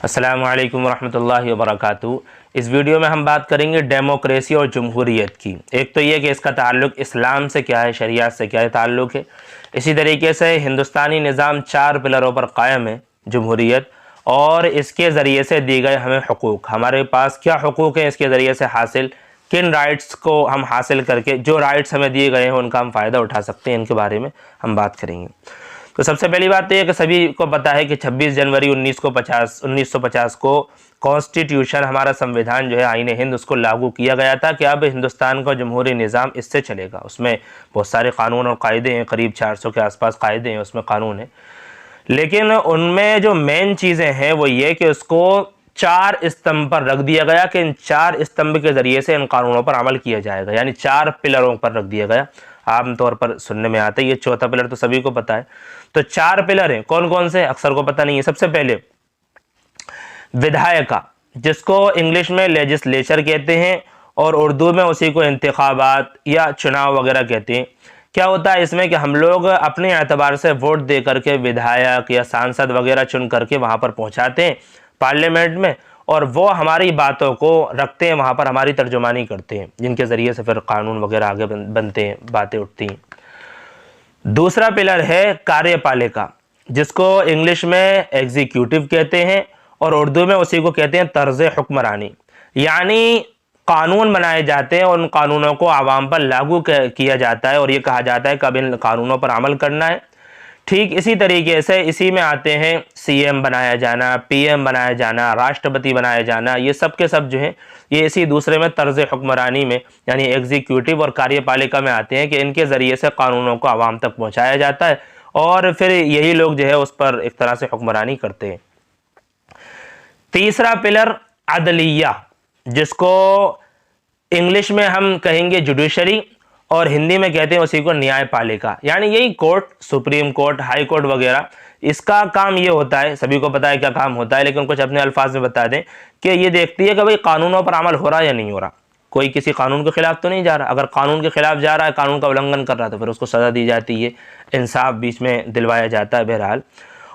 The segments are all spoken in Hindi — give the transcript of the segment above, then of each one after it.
अस्सलामु अलैकुम वरहमतुल्लाहि वबरकातुहू। इस वीडियो में हम बात करेंगे डेमोक्रेसी और जमहूरियत की। एक तो ये कि इसका ताल्लुक़ इस्लाम से क्या है, शरीयत से क्या है ताल्लुक़ है। इसी तरीके से हिंदुस्तानी निज़ाम 4 पिलरों पर कायम है, जमहूरियत, और इसके ज़रिए से दी गए हमें हुकूक़, हमारे पास क्या हुकूक़ हैं इसके ज़रिए से हासिल, किन राइट्स को हम हासिल करके जो राइट्स हमें दिए गए हैं उनका हम फ़ायदा उठा सकते हैं, इनके बारे में हम बात करेंगे। तो सबसे पहली बात तो यह कि सभी को पता है कि 26 जनवरी 1950 को कॉन्स्टिट्यूशन, हमारा संविधान जो है, आईन हिंद, उसको लागू किया गया था कि अब हिंदुस्तान का जमहूरी निज़ाम इससे चलेगा। उसमें बहुत सारे कानून और कायदे हैं, करीब 400 के आसपास कायदे हैं, उसमें कानून है। लेकिन उनमें जो मेन चीज़ें हैं वो ये कि उसको 4 स्तंभ पर रख दिया गया कि इन 4 स्तंभ के ज़रिए से इन कानूनों पर अमल किया जाएगा, यानी 4 पिलरों पर रख दिया गया। आमतौर पर सुनने में आता है, ये चौथा पिलर तो सभी को पता है। तो 4 पिलर हैं, कौन कौन से, अक्सर को पता नहीं है। सबसे पहले विधायिका, जिसको इंग्लिश में लेजिस्लेचर कहते हैं और उर्दू में उसी को इंतखाबात या चुनाव वगैरह कहते हैं। क्या होता है इसमें कि हम लोग अपने एतबार से वोट दे करके विधायक या सांसद वगैरह चुन करके वहाँ पर पहुँचाते हैं पार्लियामेंट में, और वो हमारी बातों को रखते हैं वहाँ पर, हमारी तर्जुमानी करते हैं, जिनके ज़रिए से फिर कानून वगैरह आगे बनते हैं, बातें उठती हैं। दूसरा पिलर है कार्यपालिका, जिसको इंग्लिश में एग्जीक्यूटिव कहते हैं और उर्दू में उसी को कहते हैं तर्ज हुक्मरानी, यानी कानून बनाए जाते हैं और उन कानूनों को आवाम पर लागू किया जाता है और ये कहा जाता है कब इन कानूनों पर अमल करना है। ठीक इसी तरीके से इसी में आते हैं सीएम बनाया जाना, पीएम बनाया जाना, राष्ट्रपति बनाया जाना, ये सब के सब जो है ये इसी दूसरे में तर्ज हुक्मरानी में, यानी एग्जीक्यूटिव और कार्यपालिका में आते हैं कि इनके ज़रिए से कानूनों को आवाम तक पहुंचाया जाता है और फिर यही लोग जो है उस पर एक तरह से हुक्मरानी करते हैं। तीसरा पिलर अदलिया, जिसको इंग्लिश में हम कहेंगे जुडिशरी और हिंदी में कहते हैं उसी को न्यायपालिका, यानी यही court, supreme court, high court वगैरह। इसका काम ये होता है, सभी को पता है क्या काम होता है, लेकिन कुछ अपने अल्फाज में बता दें कि ये देखती है कि भाई कानूनों पर अमल हो रहा है या नहीं हो रहा, कोई किसी कानून के खिलाफ तो नहीं जा रहा। अगर कानून के खिलाफ जा रहा है, कानून का उल्लंघन कर रहा है, तो फिर उसको सज़ा दी जाती है, इंसाफ बीच में दिलवाया जाता है, बहरहाल।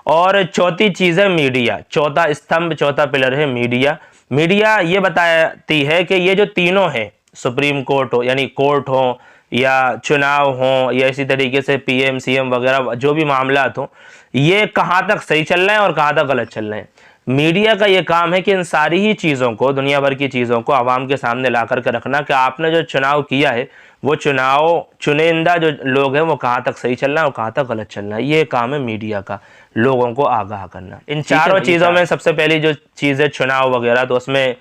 और चौथी चीज़ है मीडिया, चौथा स्तंभ, चौथा पिलर है मीडिया। मीडिया ये बताती है कि ये जो तीनों हैं, सुप्रीम कोर्ट हो यानी कोर्ट हो, या चुनाव हो, या इसी तरीके से पीएम सीएम वगैरह जो भी मामलात हो, ये कहाँ तक सही चल रहे हैं और कहाँ तक गलत चल रहे हैं। मीडिया का ये काम है कि इन सारी ही चीज़ों को, दुनिया भर की चीज़ों को आवाम के सामने ला करके रखना कि आपने जो चुनाव किया है वो चुनाव, चुनिंदा जो लोग हैं वो कहाँ तक सही चल रहा है और कहाँ तक गलत चल रहा है, ये काम है मीडिया का, लोगों को आगाह करना। इन चारों चीज़ों में सबसे पहली जो चीज़ है चुनाव वगैरह, तो उसमें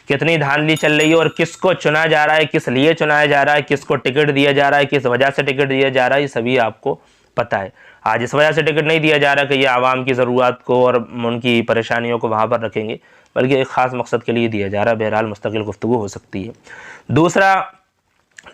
कितनी धांधली चल रही है और किसको चुना जा रहा है, किस लिए चुनाया जा रहा है, किसको टिकट दिया जा रहा है, किस वजह से टिकट दिया जा रहा है, ये सभी आपको पता है। आज इस वजह से टिकट नहीं दिया जा रहा कि ये आवाम की ज़रूरत को और उनकी परेशानियों को वहाँ पर रखेंगे, बल्कि एक ख़ास मकसद के लिए दिया जा रहा है। बहरहाल मुस्तकिल गुफ्तगू हो सकती है। दूसरा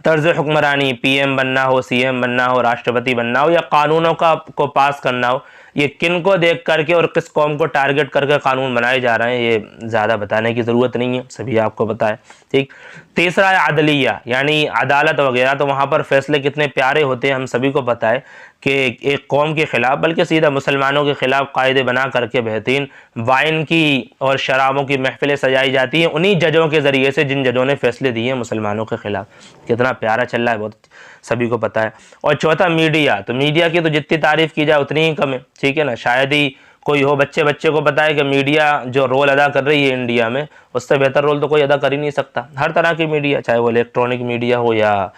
तर्ज हुक्मरानी, पीएम बनना हो, सीएम बनना हो, राष्ट्रपति बनना हो, या कानूनों को पास करना हो, ये किन को देख करके और किस कौम को टारगेट करके कानून बनाए जा रहे हैं, ये ज़्यादा बताने की ज़रूरत नहीं है, सभी आपको पता है। ठीक। तीसरा है अदलिया, यानी अदालत वगैरह, तो वहाँ पर फैसले कितने प्यारे होते हैं, हम सभी को पता है कि एक कौम के ख़िलाफ़, बल्कि सीधा मुसलमानों के ख़िलाफ़ कायदे बना करके बेहतरीन वाइन की और शराबों की महफिलें सजाई जाती हैं उन्हीं जजों के ज़रिए से जिन जजों ने फैसले दिए हैं मुसलमानों के ख़िलाफ़। कितना प्यारा चल रहा है, बहुत सभी को पता है। और चौथा मीडिया, तो मीडिया की तो जितनी तारीफ़ की जाए उतनी ही कम है, ठीक है ना। शायद ही कोई हो बच्चे को पता है कि मीडिया जो रोल अदा कर रही है इंडिया में, उससे बेहतर रोल तो कोई अदा कर ही नहीं सकता। हर तरह की मीडिया, चाहे वो इलेक्ट्रॉनिक मीडिया हो या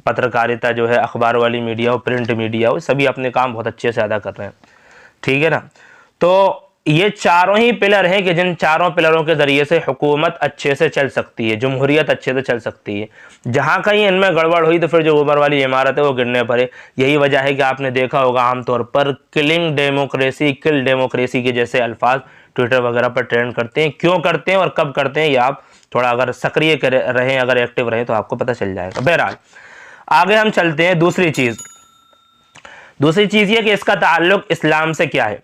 पत्रकारिता जो है अखबार वाली मीडिया हो, प्रिंट मीडिया हो, सभी अपने काम बहुत अच्छे से अदा कर रहे हैं, ठीक है ना। तो ये चारों ही पिलर हैं कि जिन चारों पिलरों के ज़रिए से हुकूमत अच्छे से चल सकती है, जमहूरियत अच्छे से चल सकती है। जहाँ कहीं इनमें गड़बड़ हुई तो फिर जो ऊपर वाली इमारत है वो गिरने पर है। यही वजह है कि आपने देखा होगा आमतौर पर किलिंग डेमोक्रेसी, किल डेमोक्रेसी के जैसे अल्फाज ट्विटर वगैरह पर ट्रेंड करते हैं। क्यों करते हैं और कब करते हैं, ये आप थोड़ा अगर सक्रिय रहें, अगर एक्टिव रहें तो आपको पता चल जाएगा। बहरहाल आगे हम चलते हैं। दूसरी चीज़ ये कि इसका ताल्लुक़ इस्लाम से क्या है।